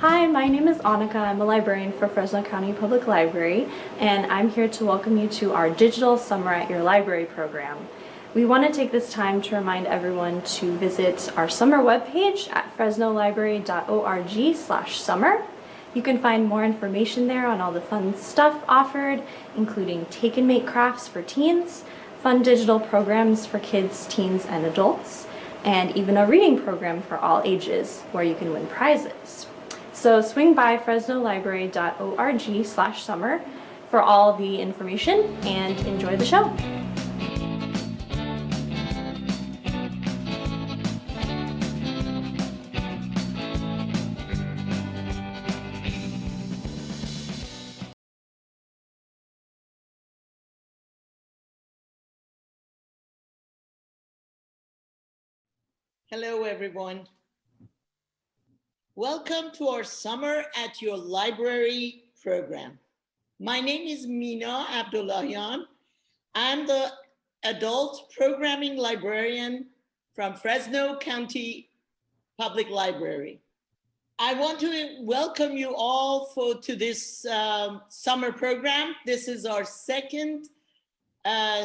Hi, my name is Annika. I'm a librarian for Fresno County Public Library, and I'm here to welcome you to our Digital Summer at Your Library program. We want to take this time to remind everyone to visit our summer webpage at fresnolibrary.org/summer. You can find more information there on all the fun stuff offered, including take and make crafts for teens, fun digital programs for kids, teens, and adults, and even a reading program for all ages where you can win prizes. So swing by fresnolibrary.org/summer for all the information and enjoy the show. Hello, everyone. Welcome to our Summer at Your Library program. My name is Mina Abdullahian. I'm the adult programming librarian from Fresno County Public Library. I want to welcome you all to this summer program. This is our second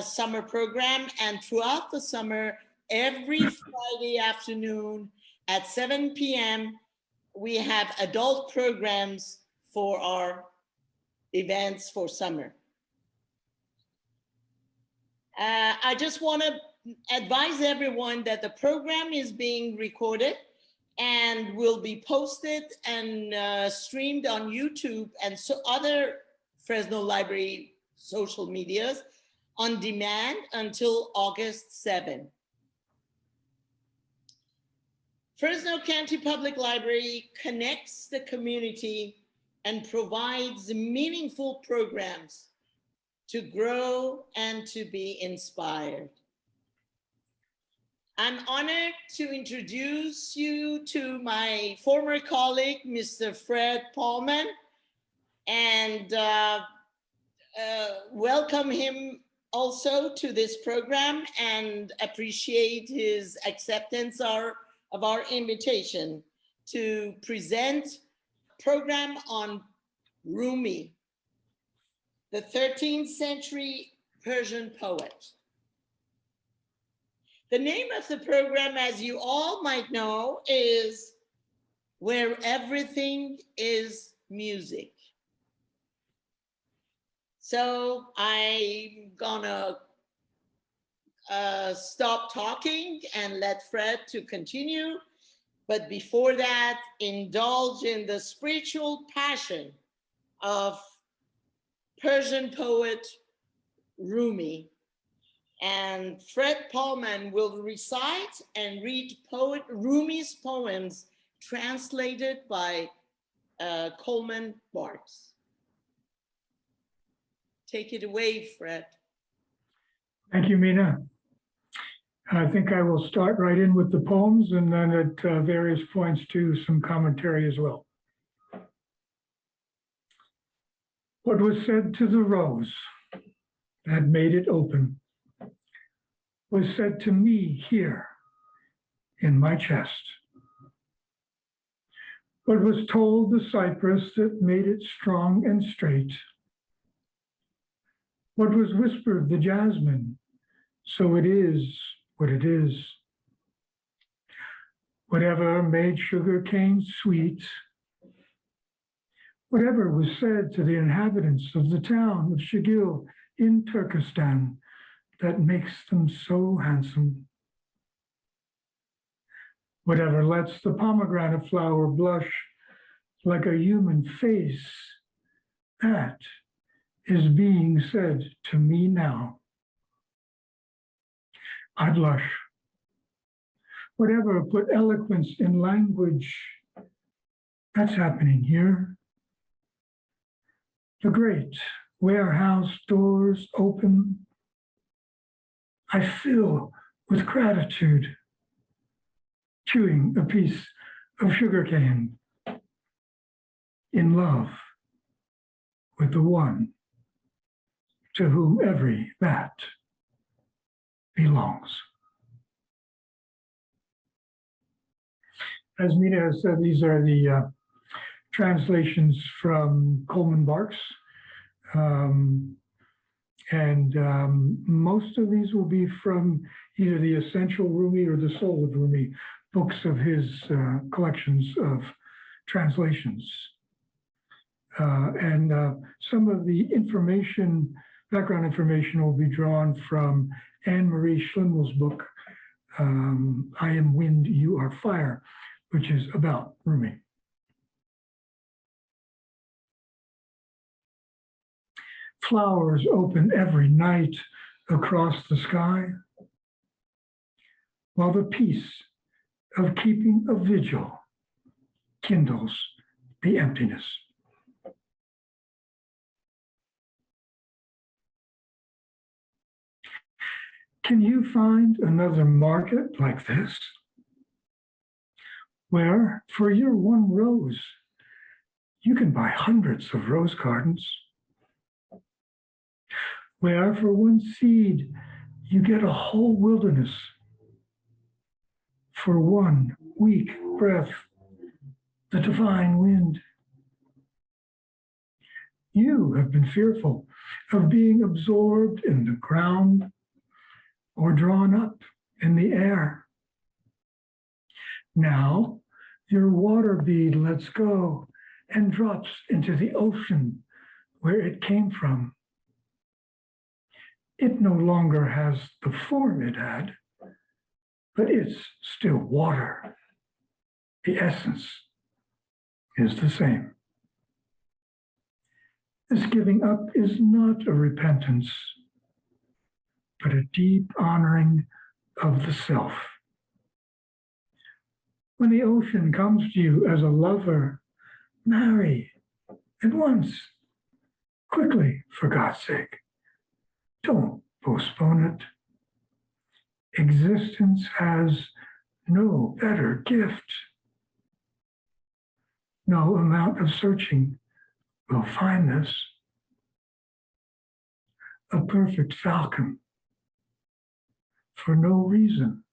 summer program, and throughout the summer, every Friday afternoon at 7 p.m., we have adult programs for our events for summer. I just want to advise everyone that the program is being recorded and will be posted and streamed on YouTube and so other Fresno Library social medias on demand until August 7. Fresno County Public Library connects the community and provides meaningful programs to grow and to be inspired. I'm honored to introduce you to my former colleague, Mr. Fred Pohlman, and welcome him also to this program and appreciate his acceptance of our invitation to present a program on Rumi, the 13th century Persian poet. The name of the program, as you all might know, is Where Everything is Music. So I'm gonna stop talking and let Fred to continue. But before that, indulge in the spiritual passion of Persian poet Rumi. And Fred Pohlman will recite and read poet Rumi's poems translated by Coleman Barks. Take it away, Fred. Thank you, Mina. I think I will start right in with the poems and then at various points do some commentary as well. What was said to the rose that made it open was said to me here in my chest. What was told the cypress that made it strong and straight. What was whispered the jasmine, so it is what it is. Whatever made sugar cane sweet, whatever was said to the inhabitants of the town of Shigil in Turkestan that makes them so handsome. Whatever lets the pomegranate flower blush like a human face, that is being said to me now. I blush. Whatever put eloquence in language, that's happening here. The great warehouse doors open. I fill with gratitude, chewing a piece of sugarcane in love with the one to whom every that belongs. As Mina has said, these are the translations from Coleman Barks. Most of these will be from either the Essential Rumi or the Soul of Rumi, books of his collections of translations. Some of the information, background information, will be drawn from Anne-Marie Schlimmel's book, I Am Wind, You Are Fire, which is about Rumi. Flowers open every night across the sky, while the peace of keeping a vigil kindles the emptiness. Can you find another market like this, where for your one rose, you can buy hundreds of rose gardens? Where for one seed, you get a whole wilderness? For one weak breath, the divine wind. You have been fearful of being absorbed in the ground or drawn up in the air. Now, your water bead lets go and drops into the ocean where it came from. It no longer has the form it had, but it's still water. The essence is the same. This giving up is not a repentance, but a deep honoring of the self. When the ocean comes to you as a lover, marry at once, quickly, for God's sake. Don't postpone it. Existence has no better gift. No amount of searching will find this. A perfect falcon, for no reason,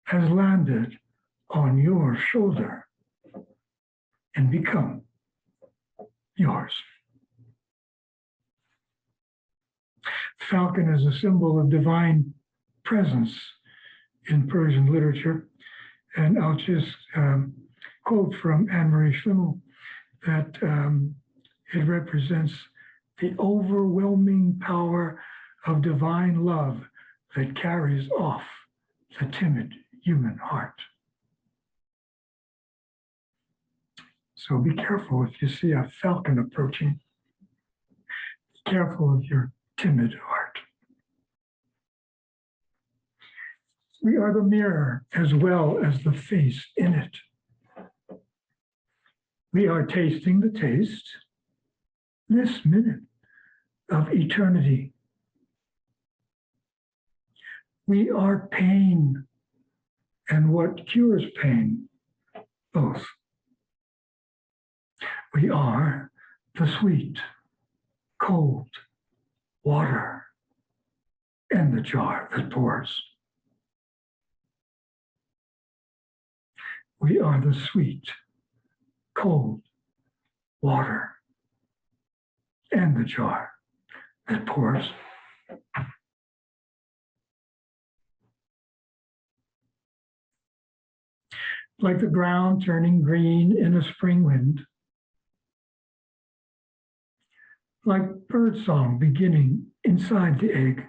has landed on your shoulder and become yours. Falcon is a symbol of divine presence in Persian literature. And I'll just quote from Anne-Marie Schlimmel that it represents the overwhelming power of divine love that carries off the timid human heart. So be careful if you see a falcon approaching. Be careful of your timid heart. We are the mirror as well as the face in it. We are tasting the taste this minute of eternity. We are pain and what cures pain, both. We are the sweet, cold water and the jar that pours. We are the sweet, cold water and the jar that pours. Like the ground turning green in a spring wind, like birdsong beginning inside the egg,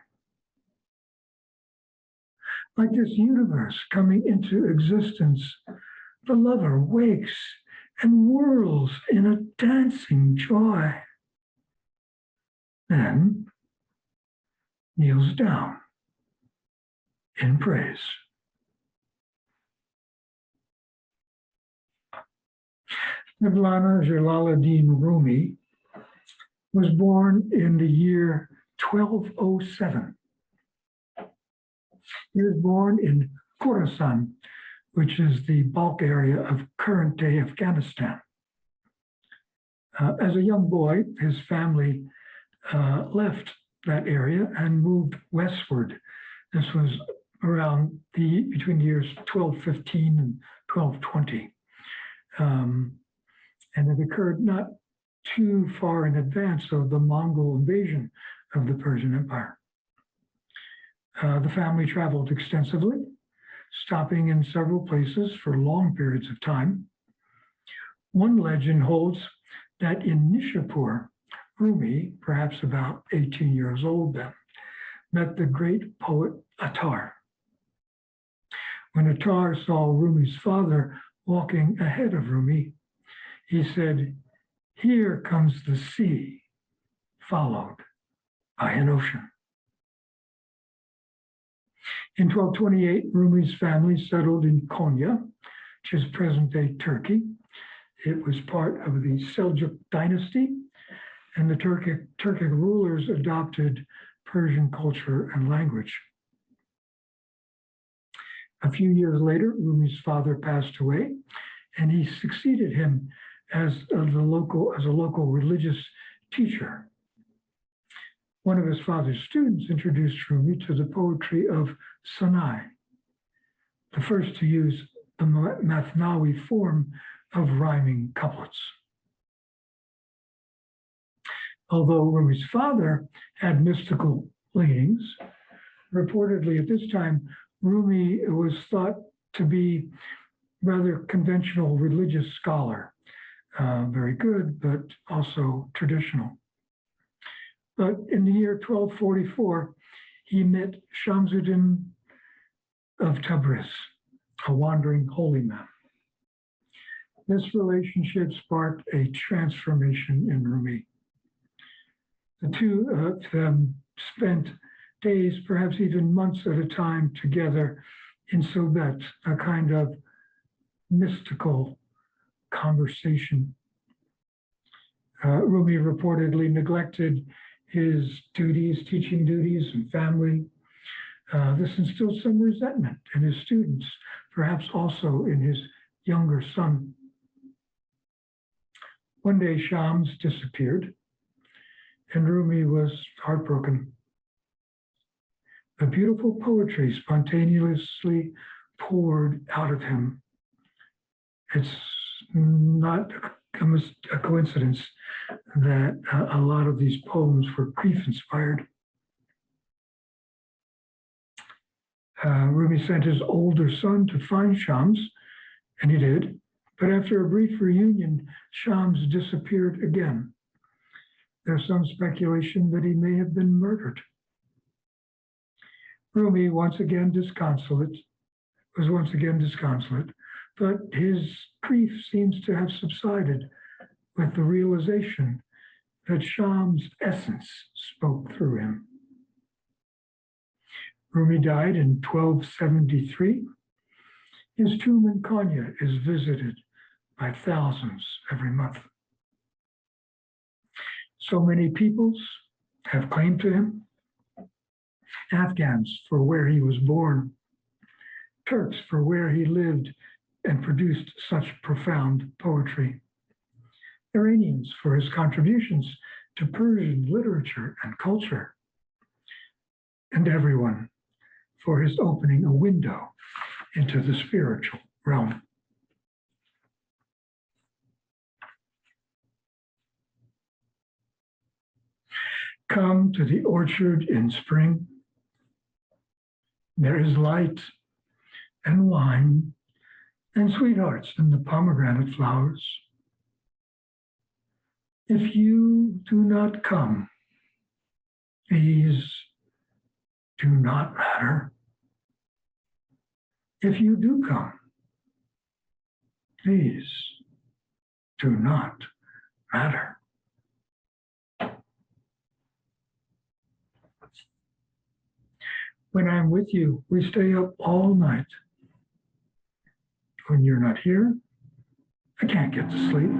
like this universe coming into existence, the lover wakes and whirls in a dancing joy, then kneels down in praise. Mevlana Jalaluddin Rumi was born in the year 1207. He was born in Khorasan, which is the Balkh area of current-day Afghanistan. As a young boy, his family left that area and moved westward. This was around between the years 1215 and 1220. and it occurred not too far in advance of the Mongol invasion of the Persian Empire. The family traveled extensively, stopping in several places for long periods of time. One legend holds that in Nishapur, Rumi, perhaps about 18 years old then, met the great poet Attar. When Attar saw Rumi's father walking ahead of Rumi, he said, "Here comes the sea, followed by an ocean." In 1228, Rumi's family settled in Konya, which is present-day Turkey. It was part of the Seljuk dynasty, and the Turkic rulers adopted Persian culture and language. A few years later, Rumi's father passed away, and he succeeded him as a local religious teacher. One of his father's students introduced Rumi to the poetry of Sanai, the first to use the Mathnawi form of rhyming couplets. Although Rumi's father had mystical leanings, reportedly at this time, Rumi was thought to be rather conventional religious scholar, very good, but also traditional. But in the year 1244, he met Shamsuddin of Tabriz, a wandering holy man. This relationship sparked a transformation in Rumi. The two of them spent days, perhaps even months at a time together in Sohbet, a kind of mystical conversation. Rumi reportedly neglected his duties, teaching duties and family. This instilled some resentment in his students, perhaps also in his younger son. One day, Shams disappeared, and Rumi was heartbroken. The beautiful poetry spontaneously poured out of him. It's not a coincidence that a lot of these poems were grief-inspired. Rumi sent his older son to find Shams, and he did. But after a brief reunion, Shams disappeared again. There's some speculation that he may have been murdered. Rumi, was once again disconsolate, but his grief seems to have subsided with the realization that Shams' essence spoke through him. Rumi died in 1273. His tomb in Konya is visited by thousands every month. So many peoples have claimed to him. Afghans for where he was born, Turks for where he lived and produced such profound poetry, Iranians for his contributions to Persian literature and culture, and everyone for his opening a window into the spiritual realm. Come to the orchard in spring. There is light and wine and sweethearts in the pomegranate flowers. If you do not come, these do not matter. If you do come, these do not matter. When I'm with you, we stay up all night. When you're not here, I can't get to sleep.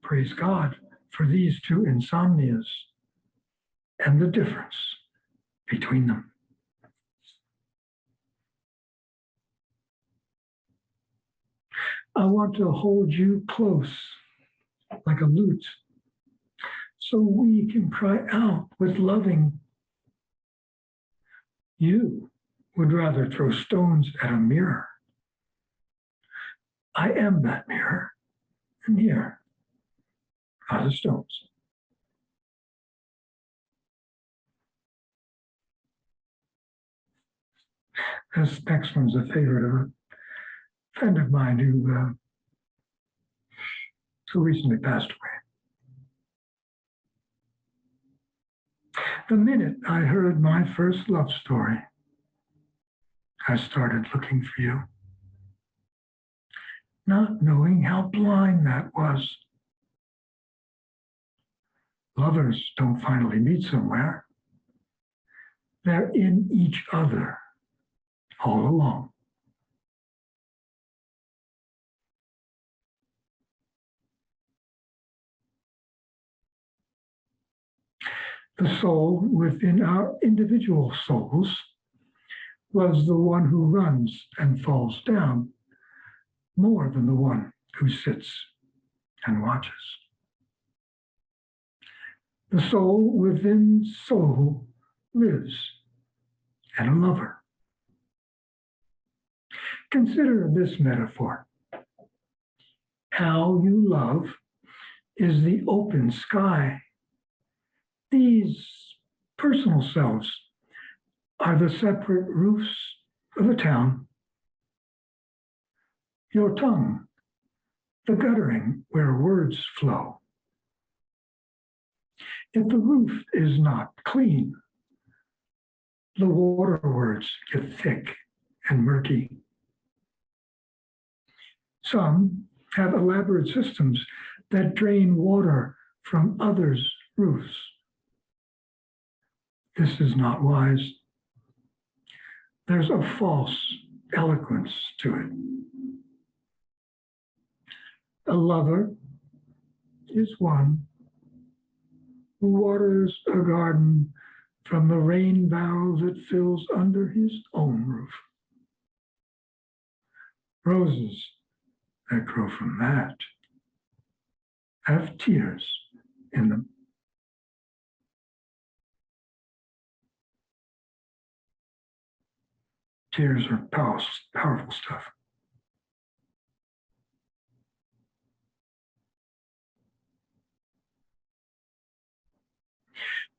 Praise God for these two insomnias and the difference between them. I want to hold you close like a lute so we can cry out with loving. You would rather throw stones at a mirror. I am that mirror, and here are the stones. This next one's a favorite of a friend of mine who recently passed away. The minute I heard my first love story, I started looking for you, not knowing how blind that was. Lovers don't finally meet somewhere. They're in each other all along. The soul within our individual souls was the one who runs and falls down more than the one who sits and watches. The soul within soul lives and a lover. Consider this metaphor. How you love is the open sky. These personal selves are the separate roofs of a town. Your tongue, the guttering where words flow. If the roof is not clean, the water words get thick and murky. Some have elaborate systems that drain water from others' roofs. This is not wise. There's a false eloquence to it. A lover is one who waters a garden from the rain barrel that fills under his own roof. Roses that grow from that have tears in them. Tears are powerful stuff.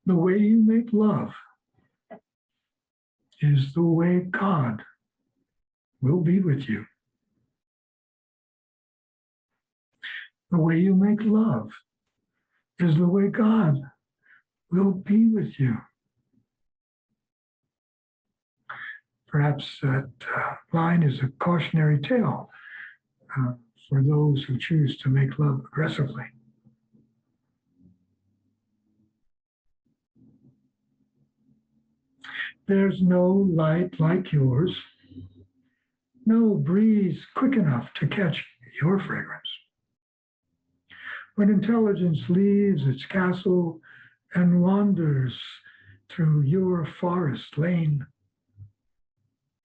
The way you make love is the way God will be with you. The way you make love is the way God will be with you. Perhaps that line is a cautionary tale for those who choose to make love aggressively. There's no light like yours, no breeze quick enough to catch your fragrance. When intelligence leaves its castle and wanders through your forest lane,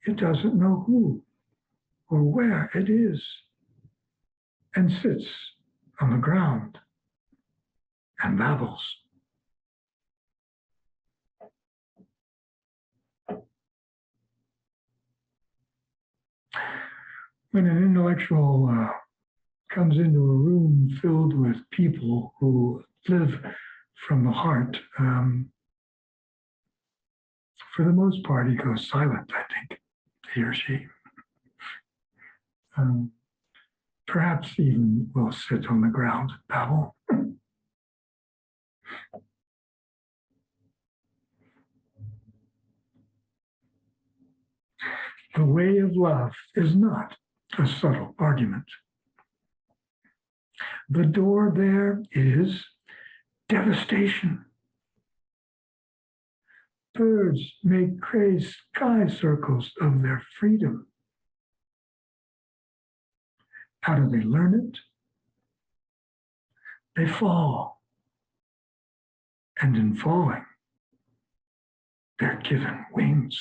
it doesn't know who or where it is and sits on the ground and babbles. When an intellectual comes into a room filled with people who live from the heart, for the most part, he goes silent, I think, he or she. Perhaps even will sit on the ground and babble. The way of love is not a subtle argument. The door there is devastation. Birds make gray sky circles of their freedom. How do they learn it? They fall. And in falling, they're given wings.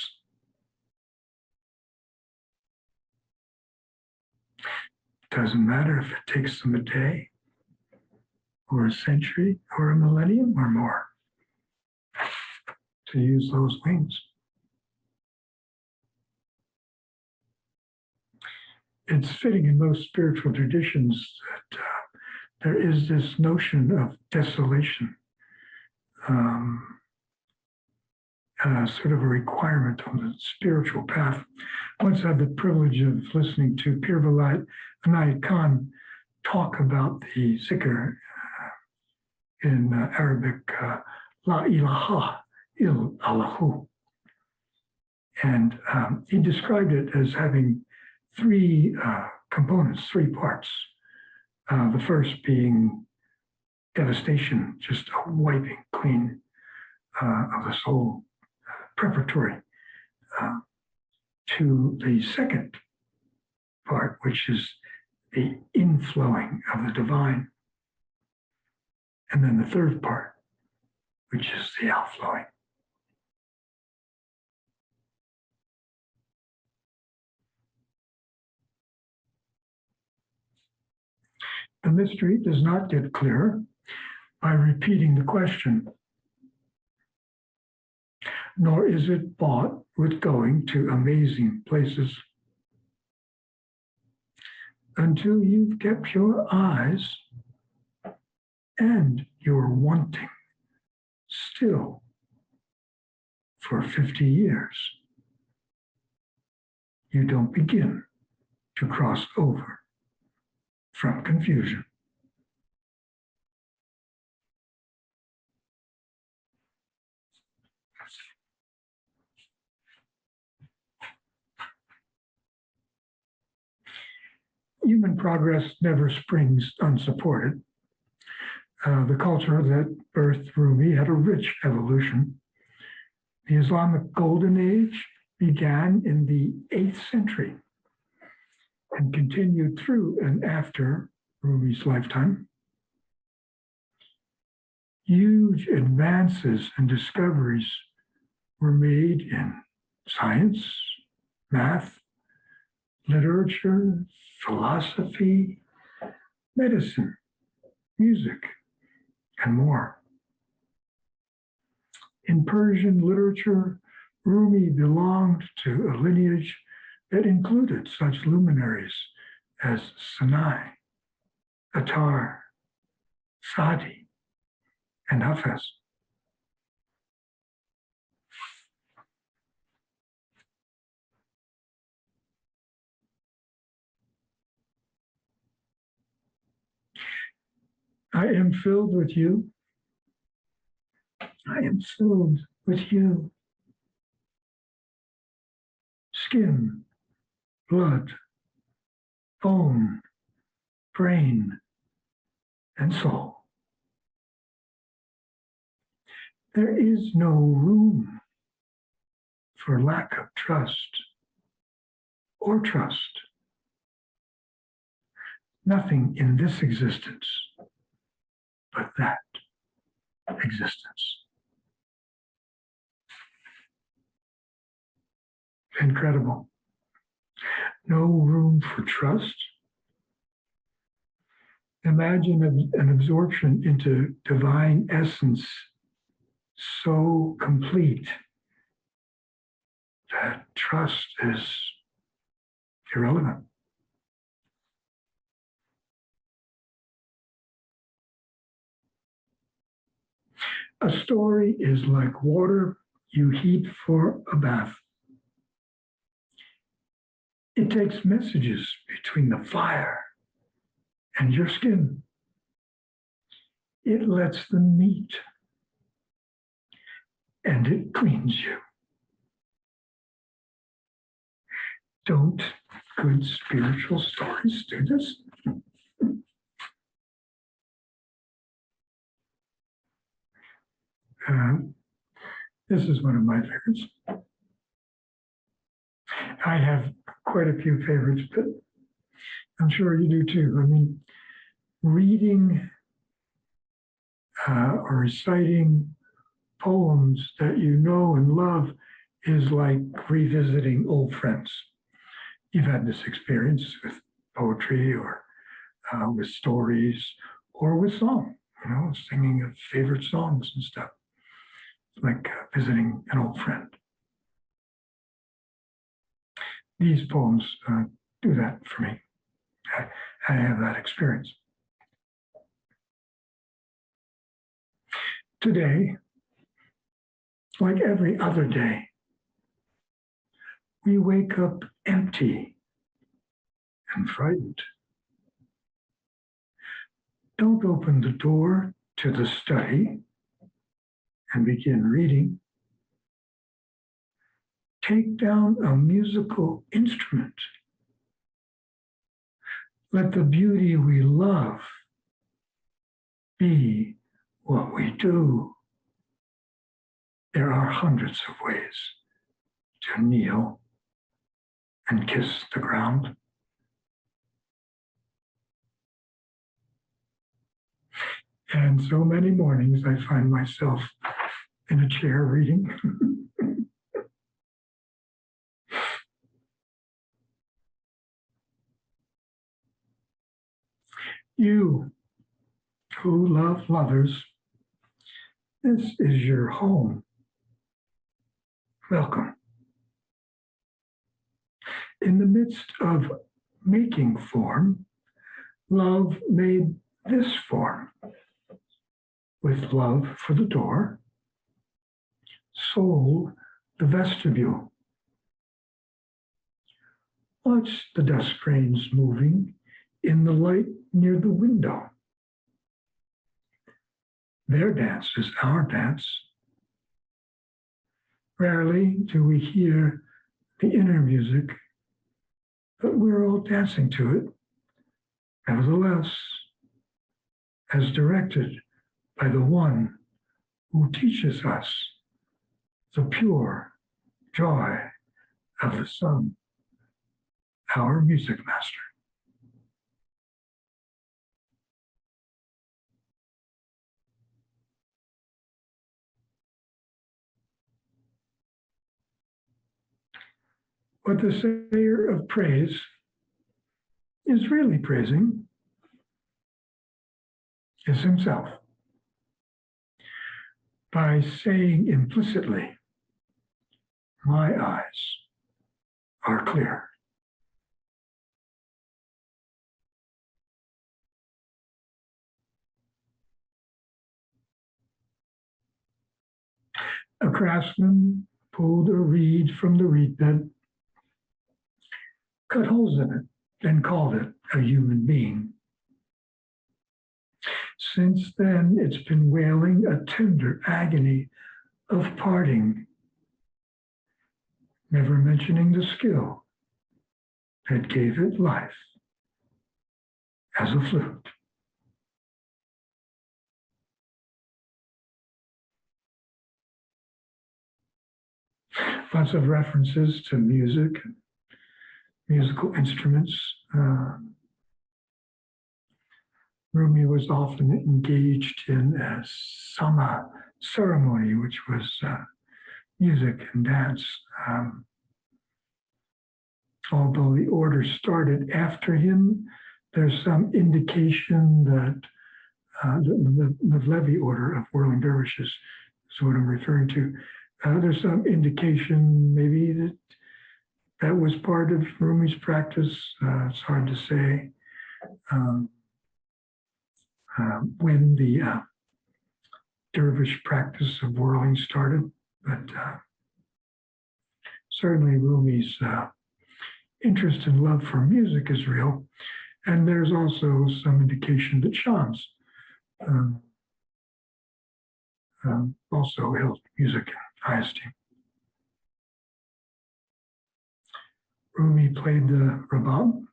Doesn't matter if it takes them a day or a century or a millennium or more to use those wings. it's fitting in most spiritual traditions that there is this notion of desolation, sort of a requirement on the spiritual path. Once I had the privilege of listening to Pir Vilayat Khan talk about the zikr in Arabic, La ilaha il Allahu. And he described it as having three components, three parts. The first being devastation, just a wiping clean of the soul, preparatory to the second part, which is the inflowing of the divine. And then the third part, which is the outflowing. The mystery does not get clearer by repeating the question, nor is it bought with going to amazing places. Until you've kept your eyes and your wanting still for 50 years, you don't begin to cross over from confusion. Human progress never springs unsupported. The culture that birthed Rumi had a rich evolution. The Islamic Golden Age began in the 8th century and continued through and after Rumi's lifetime. Huge advances and discoveries were made in science, math, literature, philosophy, medicine, music, and more. In Persian literature, Rumi belonged to a lineage that included such luminaries as Sanai, Attar, Sadi, and Hafez. I am filled with you. I am filled with you. Skin, blood, bone, brain, and soul. There is no room for lack of trust or trust. Nothing in this existence but that existence. Incredible. No room for trust. Imagine an absorption into divine essence so complete that trust is irrelevant. A story is like water you heat for a bath. It takes messages between the fire and your skin. It lets them meet, and it cleans you. Don't good spiritual stories do this? This is one of my favorites. I have quite a few favorites, but I'm sure you do too. I mean, reading or reciting poems that you know and love is like revisiting old friends. You've had this experience with poetry or with stories or with song, singing of favorite songs and stuff. It's like visiting an old friend. These poems do that for me. I have that experience. Today, like every other day, we wake up empty and frightened. Don't open the door to the study and begin reading. Take down a musical instrument. Let the beauty we love be what we do. There are hundreds of ways to kneel and kiss the ground. And so many mornings I find myself in a chair reading. You who love lovers, this is your home. Welcome. In the midst of making form, love made this form, with love for the door, soul the vestibule. Watch the dust grains moving in the light near the window. Their dance is our dance. Rarely do we hear the inner music, but we're all dancing to it. Nevertheless, as directed by the one who teaches us the pure joy of the sun, our music master. What the sayer of praise is really praising is himself by saying implicitly, my eyes are clear. A craftsman pulled a reed from the reed bed, cut holes in it, and called it a human being. Since then, it's been wailing a tender agony of parting, never mentioning the skill that gave it life as a flute. Lots of references to music and musical instruments. Rumi was often engaged in a sama ceremony, which was music and dance. Although the order started after him, there's some indication that the Levi order of whirling dervishes is what I'm referring to. There's some indication maybe that that was part of Rumi's practice. It's hard to say when the dervish practice of whirling started, but certainly Rumi's interest and love for music is real. And there's also some indication that Shams also held music in high esteem. Rumi played the rabab,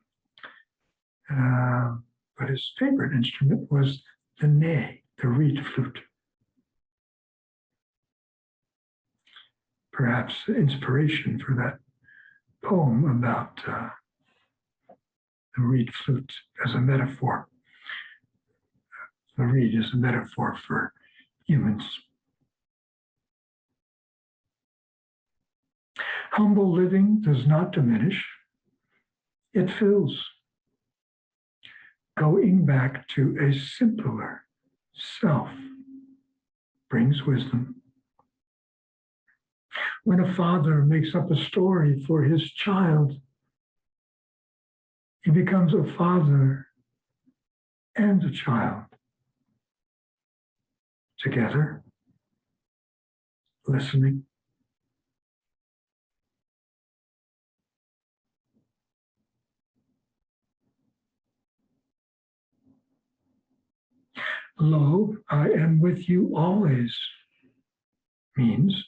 but his favorite instrument was the ney, the reed flute. Perhaps inspiration for that poem about the reed flute as a metaphor. The reed is a metaphor for humans. Humble living does not diminish, it fills. Going back to a simpler self brings wisdom. When a father makes up a story for his child, He becomes a father and a child, together, listening. Lo, I am with you always means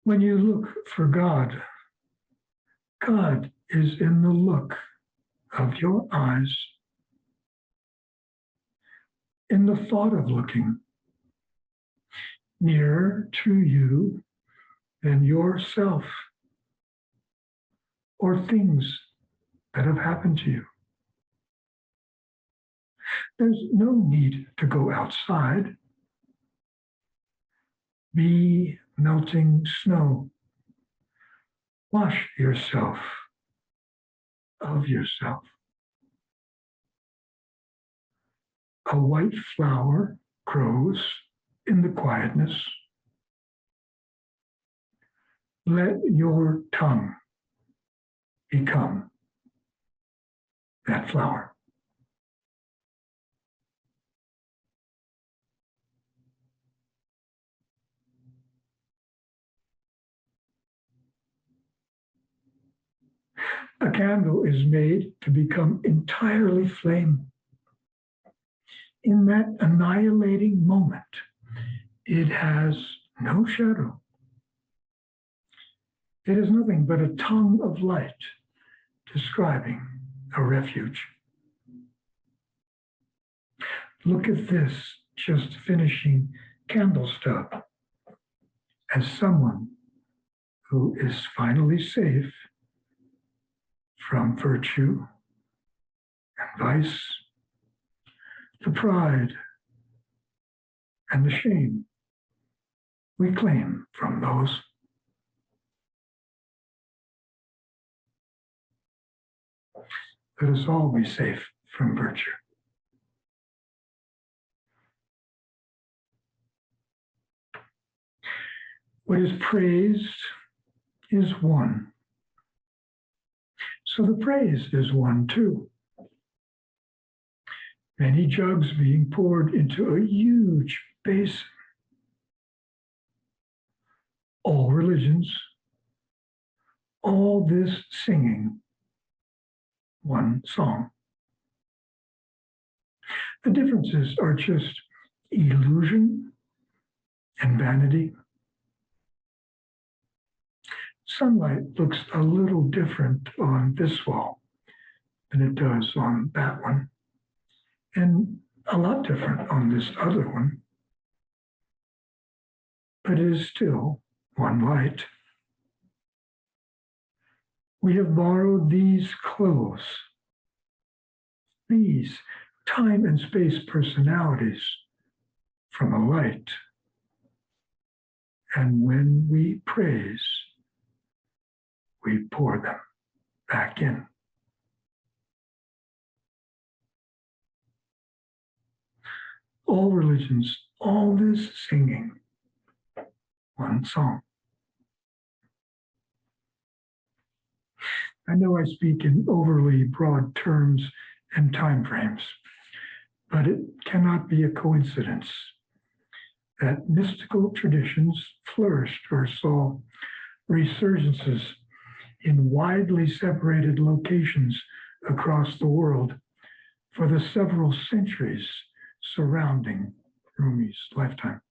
when you look for God, God is in the look of your eyes, in the thought of looking, nearer to you than yourself or things that have happened to you. There's no need to go outside. Be melting snow. Wash yourself of yourself. A white flower grows in the quietness. Let your tongue become that flower. A candle is made to become entirely flame. In that annihilating moment, it has no shadow. It is nothing but a tongue of light describing a refuge. Look at this just finishing candle stub as someone who is finally safe from virtue and vice, the pride and the shame we claim from those. Let us all be safe from virtue. What is praised is one. So the praise is one too. Many jugs being poured into a huge basin. All religions, all this singing one song. The differences are just illusion and vanity. Sunlight looks a little different on this wall than it does on that one, and a lot different on this other one, but it is still one light. We have borrowed these clothes, these time and space personalities from a light. And when we praise, we pour them back in. All religions, all this singing, one song. I know I speak in overly broad terms and time frames, but it cannot be a coincidence that mystical traditions flourished or saw resurgences in widely separated locations across the world for the several centuries surrounding Rumi's lifetime.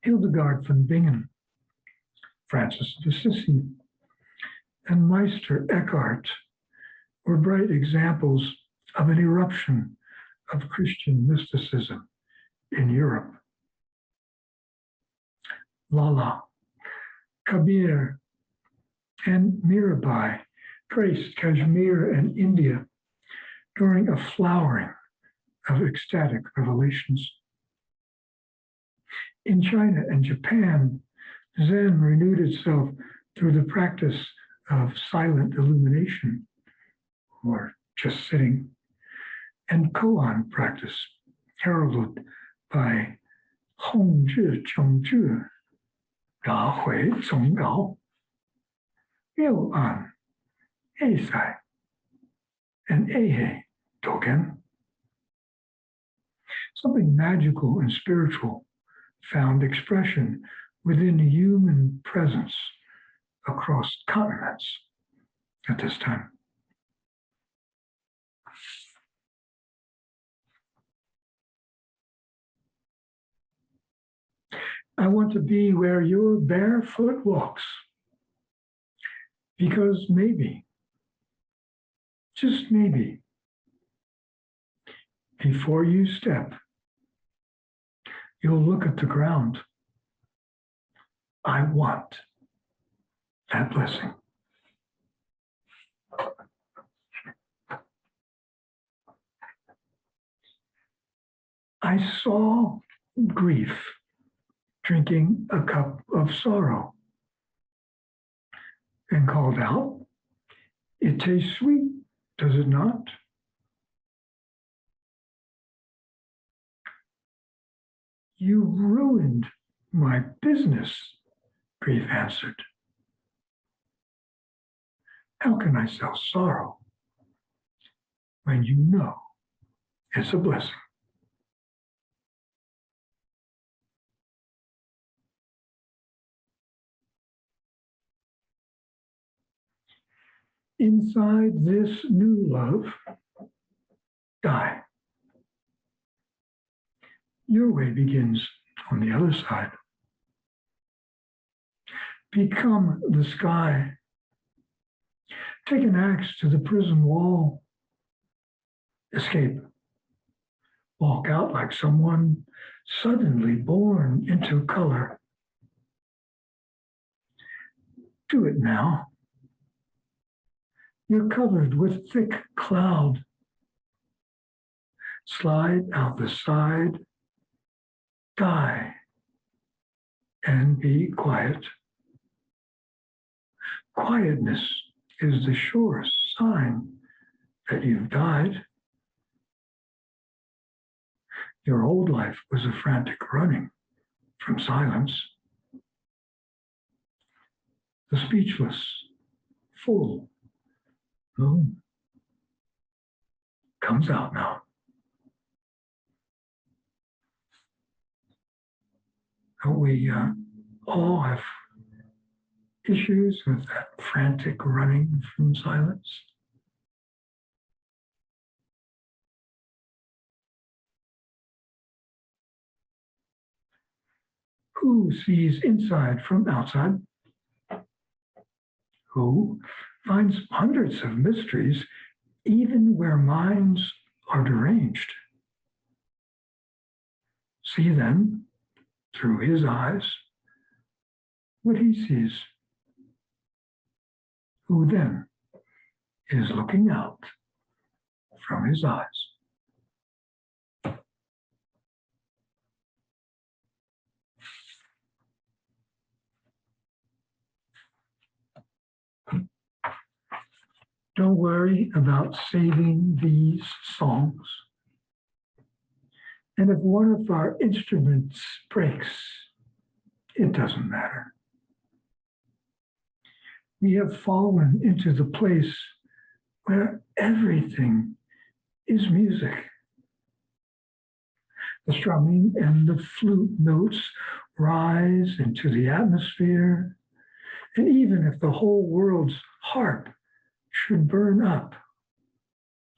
Hildegard von Bingen, Francis of Assisi, and Meister Eckhart were bright examples of an eruption of Christian mysticism in Europe. Lala, Kabir, and Mirabai graced Kashmir and India during a flowering of ecstatic revelations. In China and Japan, Zen renewed itself through the practice of silent illumination, or just sitting, and koan practice, heralded by Hong Zhi Cheng Zhi, Da Hui Zong Gao. Yo an, Eisai, and Ehe Token. Something magical and spiritual found expression within human presence across continents at this time. I want to be where your barefoot walks, because maybe, just maybe, before you step, you'll look at the ground. I want that blessing. I saw grief drinking a cup of sorrow and called out, "It tastes sweet, does it not?" "You ruined my business," grief answered. "How can I sell sorrow when you know it's a blessing?" Inside this new love, die. Your way begins on the other side. Become the sky. Take an axe to the prison wall. Escape. Walk out like someone suddenly born into color. Do it now. You're covered with thick cloud. Slide out the side. Die and be quiet. Quietness is the surest sign that you've died. Your old life was a frantic running from silence. The speechless, full moon comes out now. We all have issues with that frantic running from silence. Who sees inside from outside? Who finds hundreds of mysteries even where minds are deranged? See then, through his eyes, what he sees. Who then is looking out from his eyes? Don't worry about saving these songs. And if one of our instruments breaks, it doesn't matter. We have fallen into the place where everything is music. The strumming and the flute notes rise into the atmosphere. And even if the whole world's harp should burn up,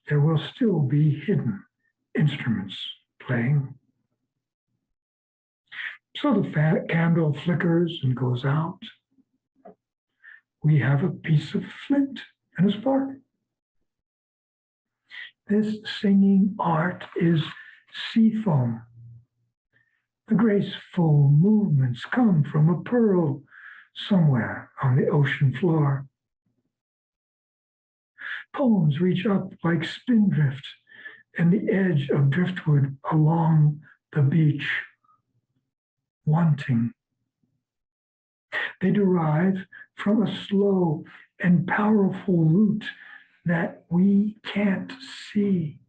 there will still be hidden instruments playing. So the candle flickers and goes out. We have a piece of flint and a spark. This singing art is sea foam. The graceful movements come from a pearl somewhere on the ocean floor. Poems reach up like spindrift and the edge of driftwood along the beach, wanting. They derive from a slow and powerful root that we can't see.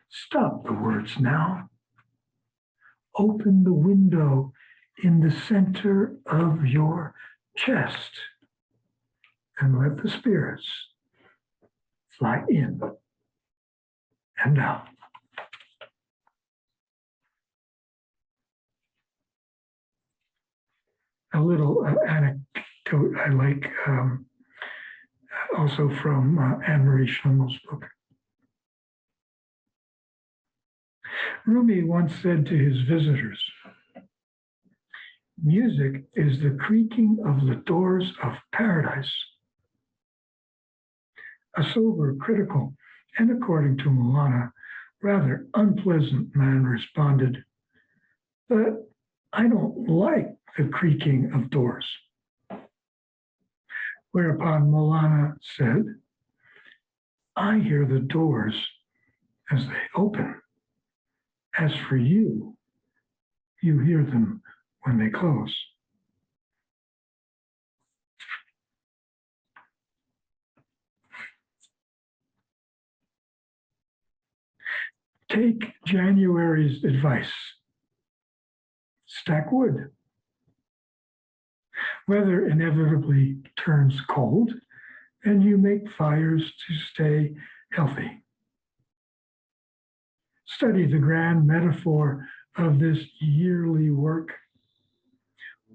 Stop the words now. Open the window in the center of your chest and let the spirits fly in and out. A little anecdote I like, also from Anne-Marie Schlemmel's book. Rumi once said to his visitors, "Music is the creaking of the doors of paradise." A sober, critical, and according to Maulana, rather unpleasant man responded, "But I don't like the creaking of doors." Whereupon Maulana said, "I hear the doors as they open. As for you, you hear them when they close." Take January's advice. Stack wood. Weather inevitably turns cold, and you make fires to stay healthy. Study the grand metaphor of this yearly work.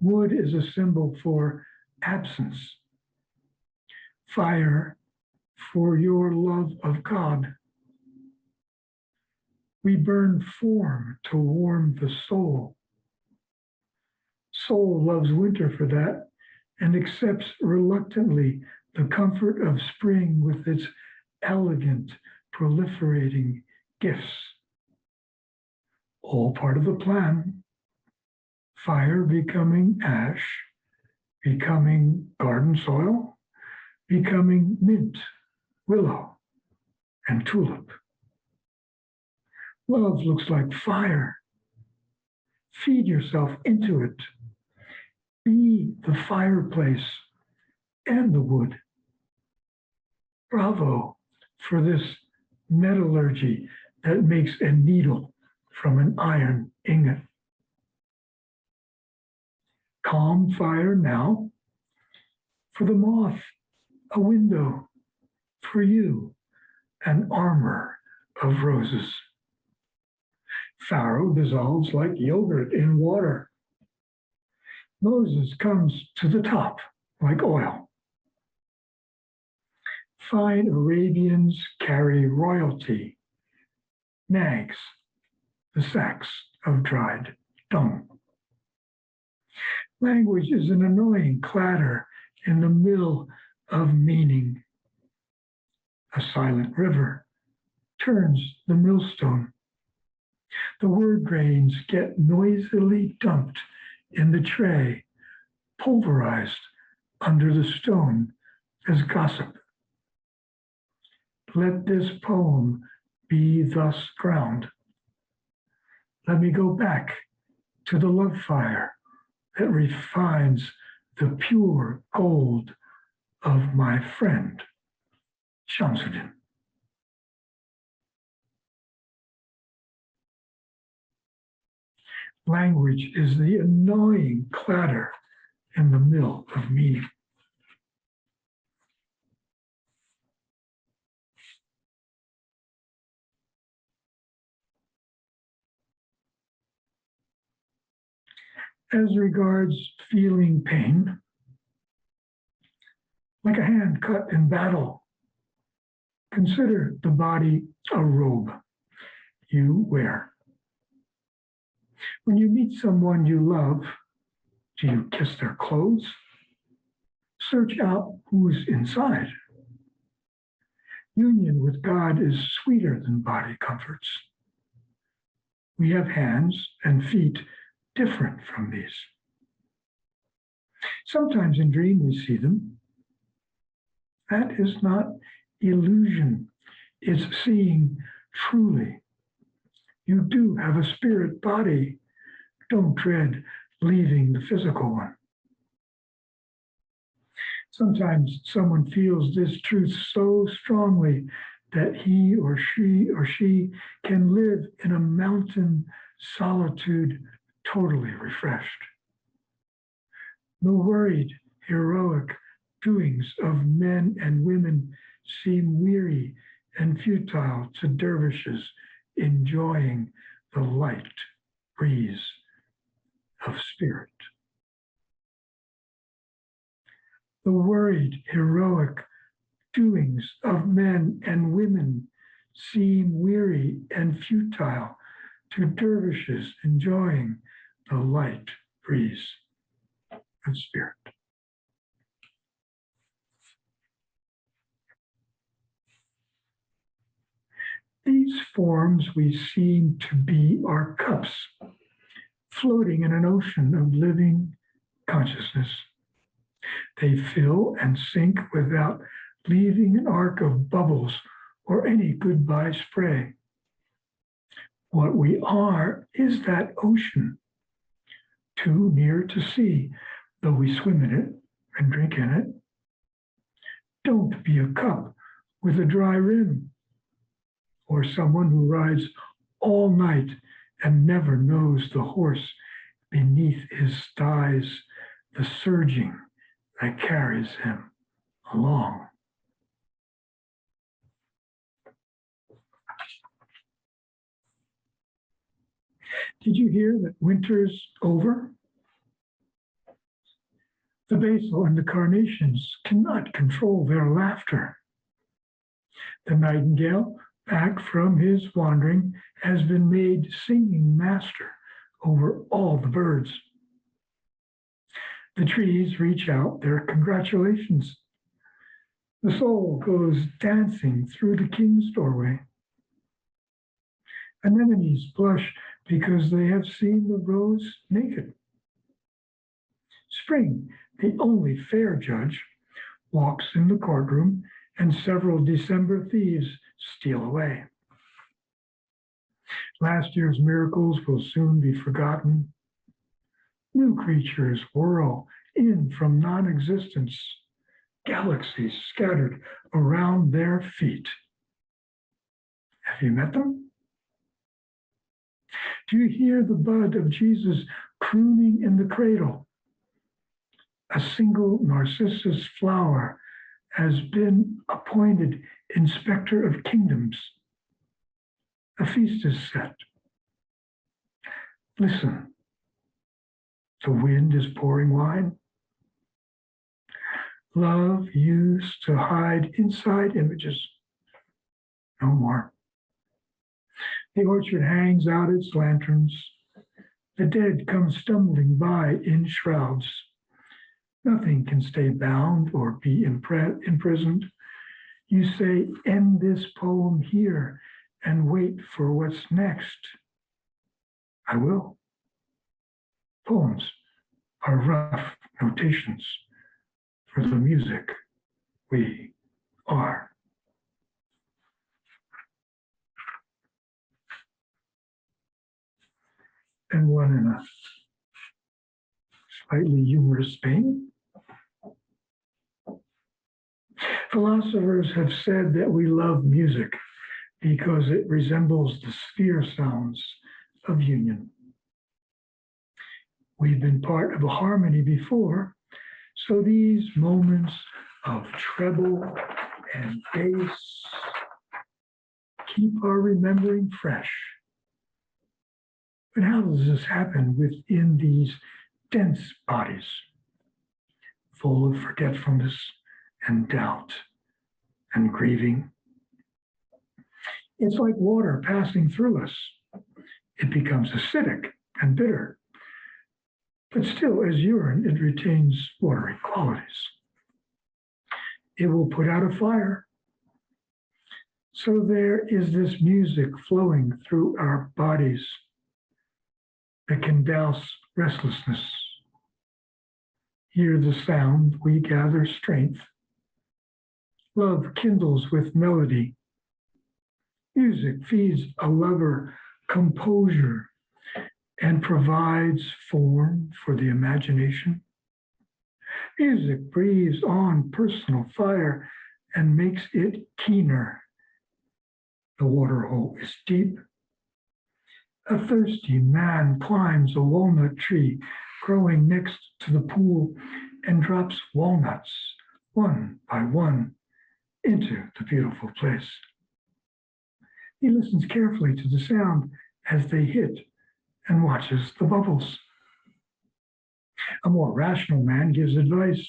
Wood is a symbol for absence. Fire for your love of God. We burn form to warm the soul. Soul loves winter for that and accepts reluctantly the comfort of spring with its elegant, proliferating gifts. All part of the plan. Fire becoming ash, becoming garden soil, becoming mint, willow, and tulip. Love looks like fire. Feed yourself into it. Be the fireplace and the wood. Bravo for this metallurgy that makes a needle from an iron ingot. Calm fire now. For the moth, a window. For you, an armor of roses. Pharaoh dissolves like yogurt in water. Moses comes to the top like oil. Fine Arabians carry royalty. Nags, the sacks of dried dung. Language is an annoying clatter in the mill of meaning. A silent river turns the millstone. The word grains get noisily dumped in the tray, pulverized under the stone as gossip. Let this poem be thus ground. Let me go back to the love fire that refines the pure gold of my friend, Shamsuddin. Language is the annoying clatter in the mill of meaning. As regards feeling pain, like a hand cut in battle, consider the body a robe you wear. When you meet someone you love, do you kiss their clothes? Search out who's inside. Union with God is sweeter than body comforts. We have hands and feet different from these. Sometimes in dream we see them. That is not illusion. It's seeing truly. You do have a spirit body. Don't dread leaving the physical one. Sometimes someone feels this truth so strongly that he or she can live in a mountain solitude totally refreshed. No worried, heroic doings of men and women seem weary and futile to dervishes enjoying the light breeze of spirit. The worried, heroic doings of men and women seem weary and futile to dervishes enjoying the light breeze of spirit. These forms we seem to be are cups floating in an ocean of living consciousness. They fill and sink without leaving an arc of bubbles or any goodbye spray. What we are is that ocean, too near to see, though we swim in it and drink in it. Don't be a cup with a dry rim, or someone who rides all night and never knows the horse beneath his thighs, the surging that carries him along. Did you hear that winter's over? The basil and the carnations cannot control their laughter. The nightingale, back from his wandering, has been made singing master over all the birds. The trees reach out their congratulations. The soul goes dancing through the king's doorway. Anemones blush because they have seen the rose naked. Spring, the only fair judge, walks in the courtroom, and several December thieves steal away. Last year's miracles will soon be forgotten. New creatures whirl in from non-existence, galaxies scattered around their feet. Have you met them? Do you hear the bud of Jesus crooning in the cradle? A single narcissus flower has been appointed inspector of kingdoms. A feast is set. Listen, the wind is pouring wine. Love used to hide inside images. No more. The orchard hangs out its lanterns. The dead come stumbling by in shrouds. Nothing can stay bound or be imprisoned. You say, end this poem here and wait for what's next. I will. Poems are rough notations for the music we are. And one in a slightly humorous vein. Philosophers have said that we love music because it resembles the sphere sounds of union. We've been part of a harmony before, so these moments of treble and bass keep our remembering fresh. But how does this happen within these dense bodies, full of forgetfulness and doubt and grieving? It's like water passing through us. It becomes acidic and bitter, but still, as urine, it retains watery qualities. It will put out a fire. So there is this music flowing through our bodies that can douse restlessness. Hear the sound, we gather strength. Love kindles with melody. Music feeds a lover composure and provides form for the imagination. Music breathes on personal fire and makes it keener. The water hole is deep. A thirsty man climbs a walnut tree growing next to the pool and drops walnuts one by one, into the beautiful place. He listens carefully to the sound as they hit and watches the bubbles. A more rational man gives advice.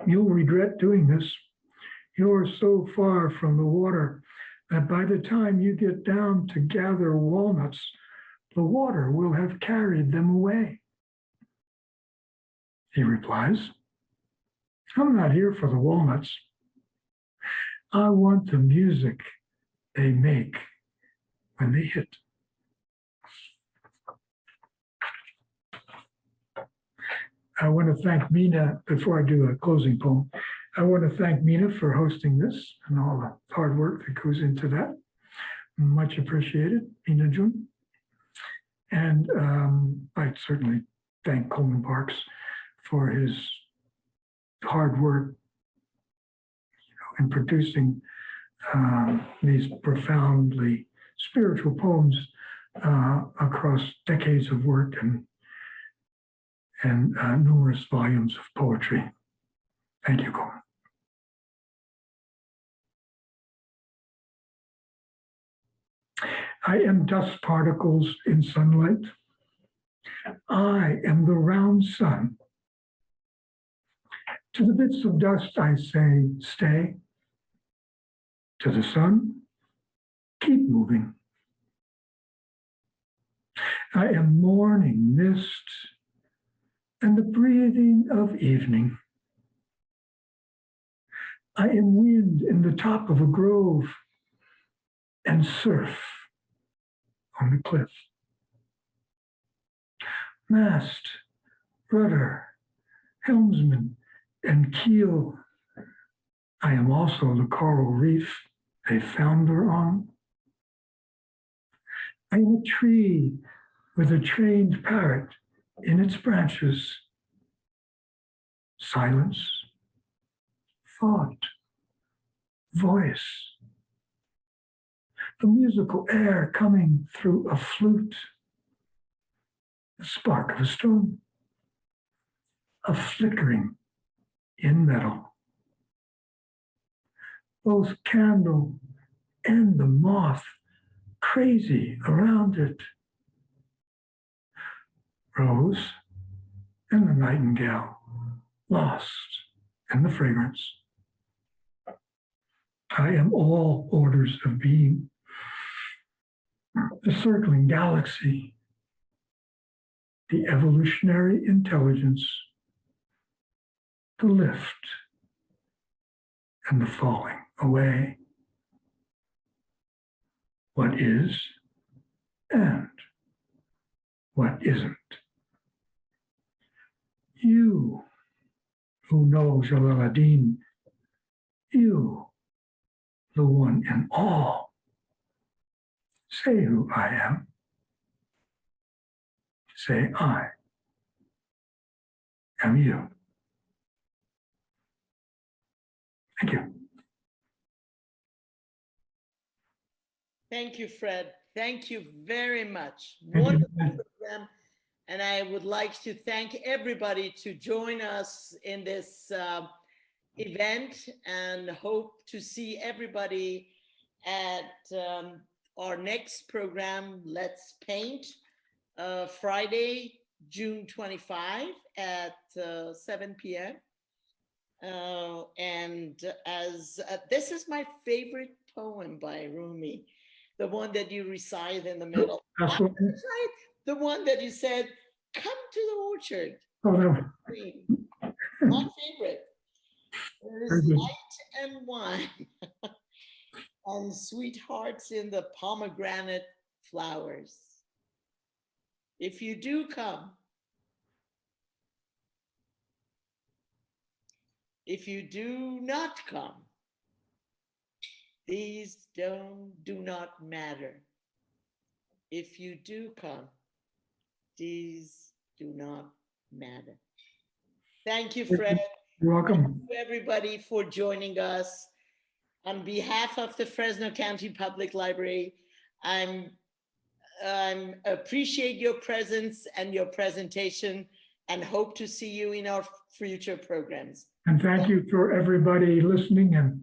You'll regret doing this. You're so far from the water that by the time you get down to gather walnuts, the water will have carried them away. He replies, I'm not here for the walnuts. I want the music they make when they hit. I want to thank Mina, before I do a closing poem, I want to thank Mina for hosting this and all the hard work that goes into that. Much appreciated, Mina Jun. And I certainly thank Coleman Barks for his hard work in producing these profoundly spiritual poems across decades of work and numerous volumes of poetry. Thank you, Coleman. I am dust particles in sunlight. I am the round sun. To the bits of dust I say, stay. To the sun, keep moving. I am morning mist and the breathing of evening. I am wind in the top of a grove and surf on the cliff. Mast, rudder, helmsman, and keel. I am also the coral reef they founder on. I am a tree with a trained parrot in its branches. Silence, thought, voice. The musical air coming through a flute. The spark of a stone. A flickering in metal. Both candle and the moth crazy around it. Rose and the nightingale lost in the fragrance. I am all orders of being. The circling galaxy, the evolutionary intelligence, the lift and the falling away. What is and what isn't. You who know Jalal ad-Din, you, the one in all, say who I am. Say I am you. Thank you. Thank you, Fred. Thank you very much. Thank you. Wonderful program. And I would like to thank everybody to join us in this event and hope to see everybody at our next program, Let's Paint, Friday, June 25 at 7 p.m. And as this is my favorite poem by Rumi, the one that you recite in the middle. That's what, The one that you said, come to the orchard. oh, no. My favorite. There Very is good. light and wine and sweethearts in the pomegranate flowers. If you do come, if you do not come, these do not matter. If you do come, these do not matter. Thank you, Fred. You're welcome. Thank you, everybody, for joining us. On behalf of the Fresno County Public Library, I appreciate your presence and your presentation, and hope to see you in our future programs. And thank you for everybody listening and